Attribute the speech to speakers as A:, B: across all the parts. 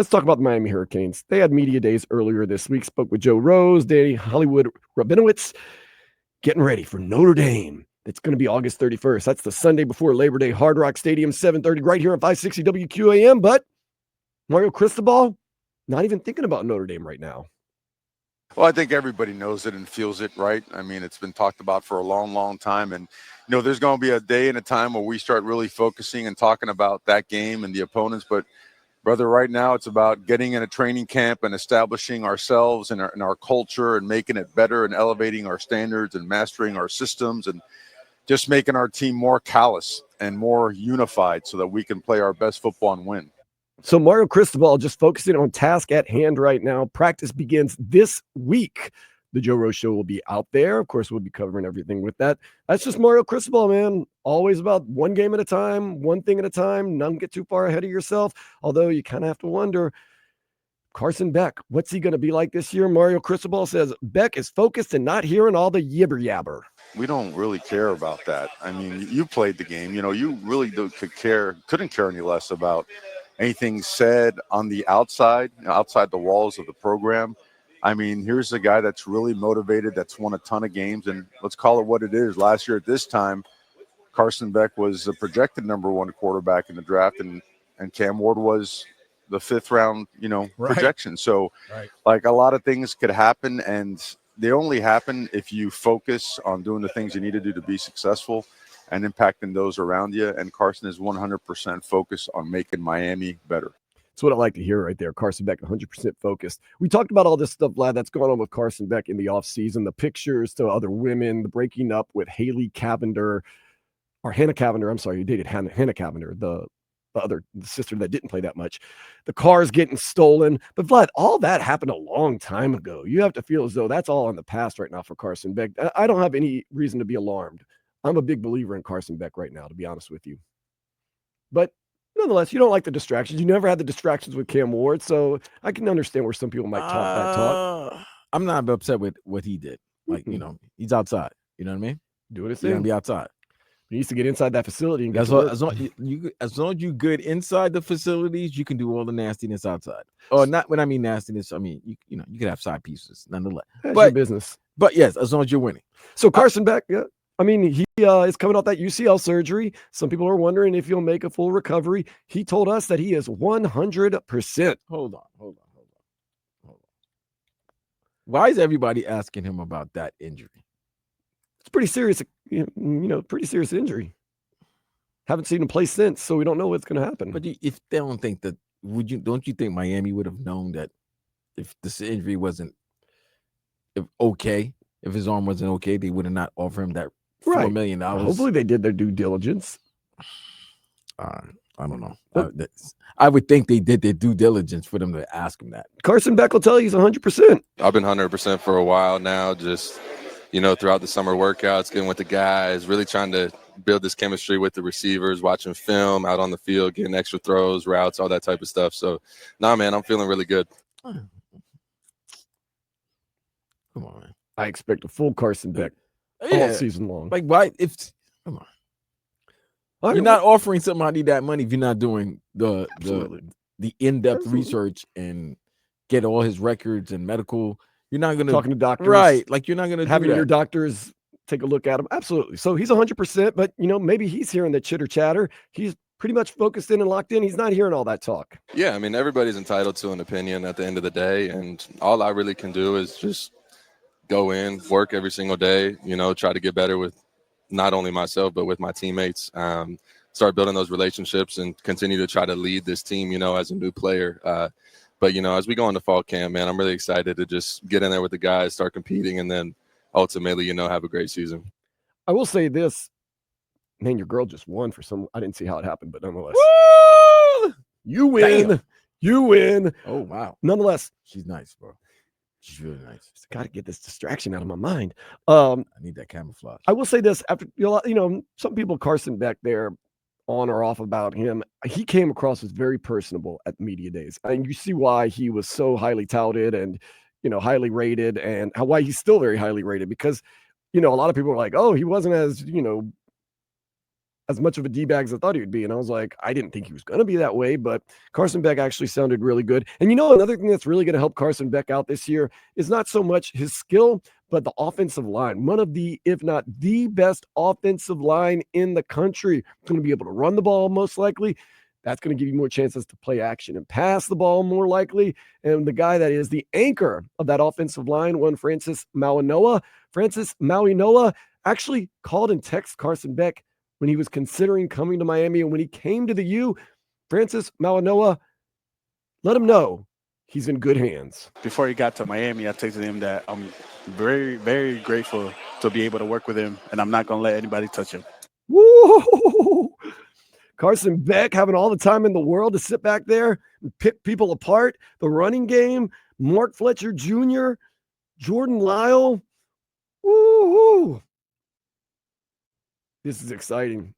A: Let's talk about the Miami Hurricanes. They had media days earlier this week. Spoke with Joe Rose, Danny Hollywood Rabinowitz, getting ready for Notre Dame. It's going to be August 31st. That's the Sunday before Labor Day. Hard Rock Stadium, 7:30, right here on 560 WQAM. But Mario Cristobal, not even thinking about Notre Dame right now.
B: Well, I think everybody knows it and feels it, right? I mean, it's been talked about for a long, long time. And, there's going to be a day and a time where we start really focusing and talking about that game and the opponents. But, brother, right now it's about getting in a training camp and establishing ourselves and our culture and making it better and elevating our standards and mastering our systems and just making our team more callous and more unified so that we can play our best football and win.
A: So Mario Cristobal just focusing on task at hand right now. Practice begins this week. The Joe Rose Show will be out there. Of course, we'll be covering everything with that. That's just Mario Cristobal, man. Always about one game at a time, one thing at a time. Don't get too far ahead of yourself. Although you kind of have to wonder, Carson Beck, what's he going to be like this year? Mario Cristobal says Beck is focused and not hearing all the yibber yabber.
B: We don't really care about that. I mean, you played the game. You really couldn't care any less about anything said on the outside the walls of the program. I mean, here's a guy that's really motivated, that's won a ton of games, and let's call it what it is. Last year at this time, Carson Beck was a projected number one quarterback in the draft, and Cam Ward was the fifth round, projection. So, like, a lot of things could happen, and they only happen if you focus on doing the things you need to do to be successful and impacting those around you. And Carson is 100% focused on making Miami better.
A: That's what I like to hear right there. Carson Beck, 100% focused. We talked about all this stuff, Vlad, that's going on with Carson Beck in the offseason, the pictures to other women, the breaking up with Hannah Cavender. I'm sorry, you dated Hannah Cavender, the sister that didn't play that much. The cars getting stolen. But Vlad, all that happened a long time ago. You have to feel as though that's all in the past right now for Carson Beck. I don't have any reason to be alarmed. I'm a big believer in Carson Beck right now, to be honest with you. But nonetheless, you don't like the distractions. You never had the distractions with Cam Ward, so I can understand where some people might talk that talk.
C: I'm not upset with what he did. Like, he's outside. You know what I mean?
A: Doing his
C: He's
A: thing.
C: going to be outside.
A: He needs to get inside that facility. And
C: as long as you good inside the facilities, you can do all the nastiness outside. Or not when I mean nastiness, I mean, you can have side pieces nonetheless.
A: That's your business.
C: But yes, as long as you're winning.
A: So Carson Beck, yeah. I mean, he is coming off that UCL surgery. Some people are wondering if he'll make a full recovery. He told us that he is 100%.
C: Hold on. Why is everybody asking him about that injury?
A: It's pretty serious, pretty serious injury. Haven't seen him play since, so we don't know what's going to happen.
C: But if they don't think that, don't you think Miami would have known that if this injury wasn't if his arm wasn't okay, they would have not offered him that $4 million.
A: Hopefully they did their due diligence.
C: I don't know. I would think they did their due diligence for them to ask him that.
A: Carson Beck will tell you he's 100%.
D: I've been 100% for a while now, just, throughout the summer workouts, getting with the guys, really trying to build this chemistry with the receivers, watching film out on the field, getting extra throws, routes, all that type of stuff. So, man, I'm feeling really good.
C: Come on, man.
A: I expect a full Carson Beck all season long.
C: Like, why? Come on. You're not offering somebody that money if you're not doing the in-depth research and get all his records and medical. You're not going to
A: talking to doctors,
C: right? Like, you're not going to
A: having your doctors take a look at him. Absolutely. So he's 100%, but maybe he's hearing the chitter chatter. He's pretty much focused in and locked in. He's not hearing all that talk.
D: Yeah, I mean, everybody's entitled to an opinion at the end of the day, and all I really can do is just go in, work every single day. Try to get better with not only myself, but with my teammates, start building those relationships and continue to try to lead this team, as a new player. But, as we go into fall camp, man, I'm really excited to just get in there with the guys, start competing, and then ultimately, have a great season.
A: I will say this, man, your girl just won for some, I didn't see how it happened, but nonetheless.
C: Woo!
A: You win.
C: Damn.
A: You win.
C: Oh, wow.
A: Nonetheless.
C: She's nice, bro. She's really nice.
A: Got to get this distraction out of my mind.
C: I need that camouflage.
A: I will say this after some people Carson Beck there on or off about him. He came across as very personable at media days, and you see why he was so highly touted and highly rated, and why he's still very highly rated because a lot of people are like, oh, he wasn't as as much of a D-bag as I thought he would be. And I was like, I didn't think he was going to be that way, but Carson Beck actually sounded really good. And another thing that's really going to help Carson Beck out this year is not so much his skill, but the offensive line. One of the, if not the best offensive line in the country. Going to be able to run the ball most likely. That's going to give you more chances to play action and pass the ball more likely. And the guy that is the anchor of that offensive line, one Francis Mauigoa. Francis Mauigoa actually called and texted Carson Beck when he was considering coming to Miami. And when he came to the U, Francis Mauigoa let him know he's in good hands.
E: Before he got to Miami, I texted him that I'm very, very grateful to be able to work with him, and I'm not going to let anybody touch him.
A: Woo! Carson Beck having all the time in the world to sit back there and pick people apart. The running game, Mark Fletcher Jr., Jordan Lyle. Woo! This is exciting.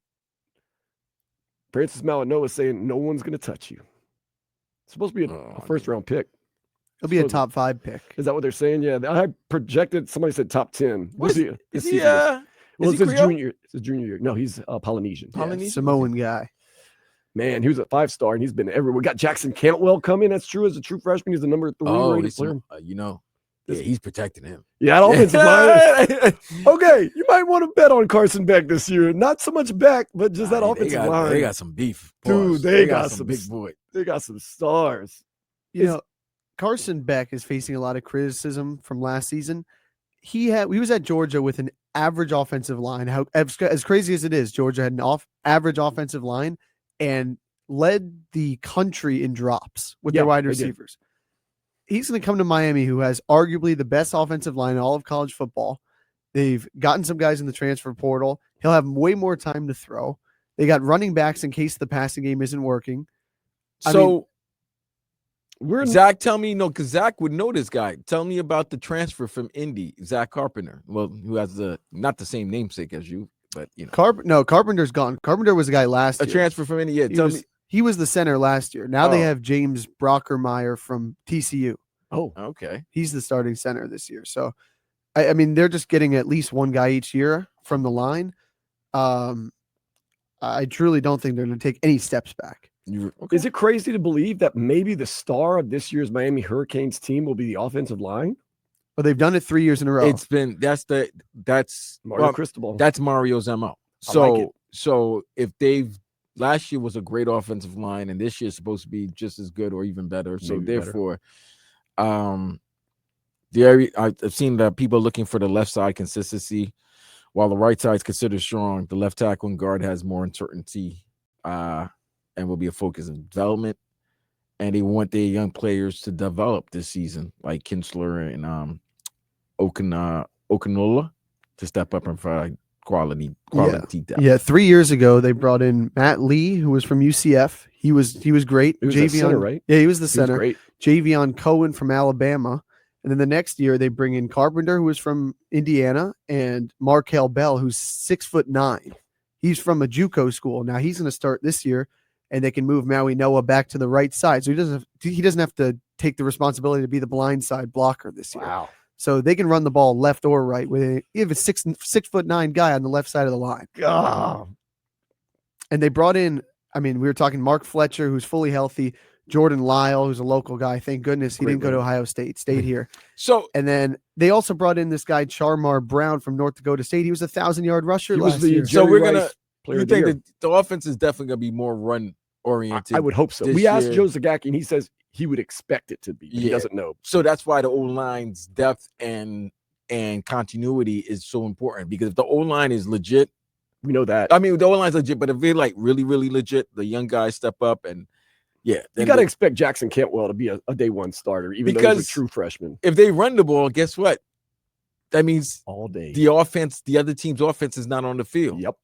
A: Francis Mauigoa saying no one's going to touch you. It's supposed to be a first-round pick.
F: It'll be a top 5 pick.
A: Is that what they're saying? Yeah, I projected. Somebody said top 10.
C: Is he
A: well, it's his junior. It's his junior year. No, he's Polynesian.
F: Yeah, Samoan guy.
A: Man, he was a 5-star, and he's been everywhere. We got Jackson Cantwell coming. That's true. As a true freshman, he's the number 3 rated player.
C: He's protecting him.
A: Yeah, that offensive line. Okay, you might want to bet on Carson Beck this year. Not so much Beck, but just that offensive line.
C: They got some beef.
A: Dude, they got some
C: big boy.
A: They got some stars.
F: Carson Beck is facing a lot of criticism from last season. He was at Georgia with an average offensive line. As crazy as it is, Georgia had an average offensive line and led the country in drops with their wide receivers. He's going to come to Miami, who has arguably the best offensive line in all of college football. They've gotten some guys in the transfer portal. He'll have way more time to throw. They got running backs in case the passing game isn't working.
C: Zach, tell me, because Zach would know this guy. Tell me about the transfer from Indy, Zach Carpenter. Well, who has not the same namesake as you, but
F: Carpenter's gone. Carpenter was the guy last year.
C: A transfer from Indy. Yeah,
F: he was the center last year. Now they have James Brockermeyer from TCU.
A: Oh,
C: okay.
F: He's the starting center this year. So, I mean, they're just getting at least one guy each year from the line. I truly don't think they're going to take any steps back.
A: Is it crazy to believe that maybe the star of this year's Miami Hurricanes team will be the offensive line?
F: Well, they've done it 3 years in a row.
C: It's been that's
A: Mario Cristobal.
C: That's Mario's MO. So if last year was a great offensive line, and this year is supposed to be just as good or even better. So therefore, I've seen that people looking for the left side consistency, while the right side is considered strong. The left tackle and guard has more uncertainty, and will be a focus of development. And they want their young players to develop this season, like Kinsler and Okanola, to step up and provide quality depth.
F: Yeah, 3 years ago they brought in Matt Lee, who was from UCF. He was great.
A: He was the center, right?
F: Yeah, he was the center.
A: Great.
F: Javion Cohen from Alabama. And then the next year they bring in Carpenter, who was from Indiana, and Markel Bell, who's 6'9". He's from a JUCO school. Now he's going to start this year, and they can move Mauigoa back to the right side. So he doesn't have to take the responsibility to be the blind side blocker this year.
A: Wow.
F: So they can run the ball left or right with a 6'9" guy on the left side of the line.
A: Oh.
F: And they brought in, we were talking Mark Fletcher, who's fully healthy, Jordan Lyle, who's a local guy. Thank goodness he didn't go to Ohio State, stayed here. And then they also brought in this guy, Charmar Brown from North Dakota State. He was 1,000-yard rusher last year.
C: So we're going to, you think that the offense is definitely going to be more run oriented?
A: I would hope so. We asked Joe Zagacki, and he says he would expect it to be. He doesn't know.
C: So that's why the O-line's depth and continuity is so important, because if the O-line is legit,
A: we know that.
C: The O-line's legit, but if they're like really, really legit, the young guys step up and you
A: got to expect Jackson Cantwell to be a day one starter, even though he's a true freshman.
C: If they run the ball, guess what? That means
A: all day
C: the other team's offense is not on the field.
A: Yep.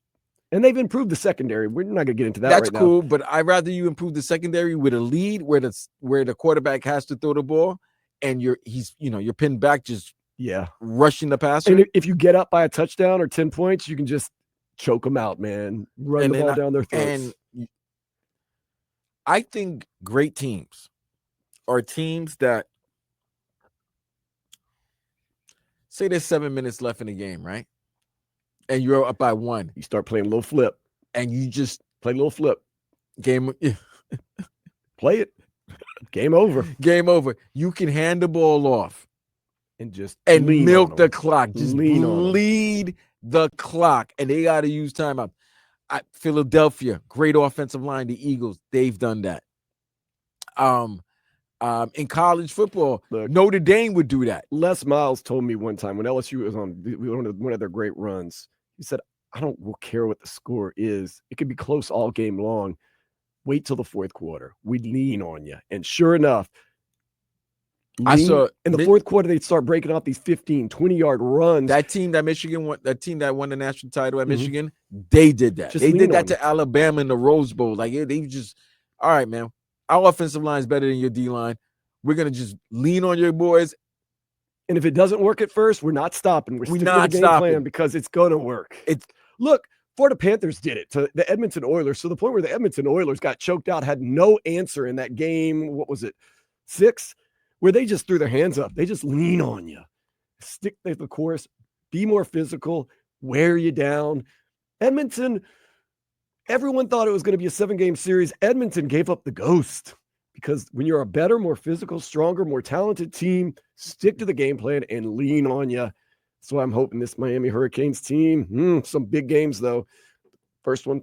A: And they've improved the secondary. We're not going to get into that
C: That's
A: right now.
C: That's cool, but I'd rather you improve the secondary with a lead where the quarterback has to throw the ball, and you're pinned back, just rushing the passer.
A: And if you get up by a touchdown or 10 points, you can just choke them out, man. Run the ball down their throats.
C: And I think great teams are teams that say there's 7 minutes left in the game, right? And you're up by 1.
A: You start playing low flip.
C: and you just
A: Play a little flip.
C: game.
A: Play it. Game over.
C: Game over. You can hand the ball off
A: And just
C: and milk
A: on
C: the clock. Just
A: lean on 'em.
C: bleed the clock. And they got to use timeout. Philadelphia, great offensive line. The Eagles, they've done that. In college football,
A: Look,
C: Notre Dame would do that.
A: Les Miles told me one time when LSU was on one of their great runs, he said, I don't care what the score is. It could be close all game long. Wait till the fourth quarter. We'd lean on you. And sure enough,
C: I saw
A: in the fourth quarter, they'd start breaking off these 15, 20-yard runs.
C: That team that Michigan won, that team that won the national title at
A: Mhm.
C: Michigan, they did that.
A: Just
C: They
A: lean
C: did that
A: on
C: to Alabama in the Rose Bowl. Like they just, all right, man. Our offensive line is better than your D line. We're gonna just lean on your boys.
A: And if it doesn't work at first, we're not stopping. We're sticking to the
C: not
A: game
C: stopping.
A: plan because it's gonna work. Look, Florida Panthers did it to the Edmonton Oilers to the point where the Edmonton Oilers got choked out, had no answer in that game. What was it, 6? Where they just threw their hands up. They just lean on you. Stick to the course. Be more physical. Wear you down. Edmonton, everyone thought it was going to be a 7-game series. Edmonton gave up the ghost because when you're a better, more physical, stronger, more talented team, stick to the game plan and lean on you. So I'm hoping this Miami Hurricanes team, some big games though. First one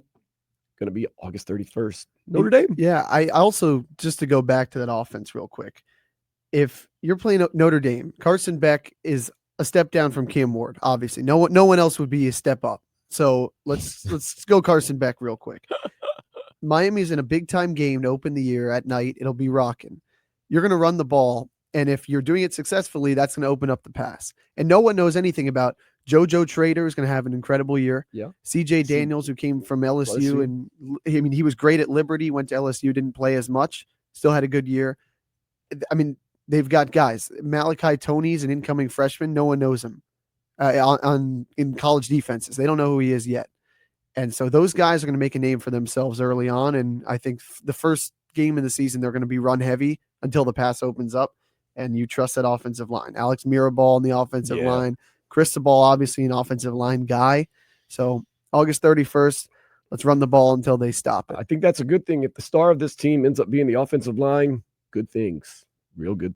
A: going to be August 31st. Notre Dame.
F: Yeah, I also, just to go back to that offense real quick, if you're playing Notre Dame, Carson Beck is a step down from Cam Ward. Obviously, no one else would be a step up. So let's go Carson Beck real quick. Miami's in a big time game to open the year at night. It'll be rocking. You're going to run the ball, and if you're doing it successfully, that's going to open up the pass. And no one knows anything about JoJo Trader is going to have an incredible year.
A: Yeah.
F: CJ Daniels, who came from LSU, and I mean, he was great at Liberty, went to LSU, didn't play as much, still had a good year. I mean, they've got guys. Malachi Toney's an incoming freshman. No one knows him in college defenses. They don't know who he is yet. And so those guys are going to make a name for themselves early on. And I think the first game of the season, they're going to be run heavy until the pass opens up. And you trust that offensive line. Alex Mirabal in the offensive line. Cristobal, obviously an offensive line guy. So August 31st, let's run the ball until they stop it.
A: I think that's a good thing. If the star of this team ends up being the offensive line, good things. Real good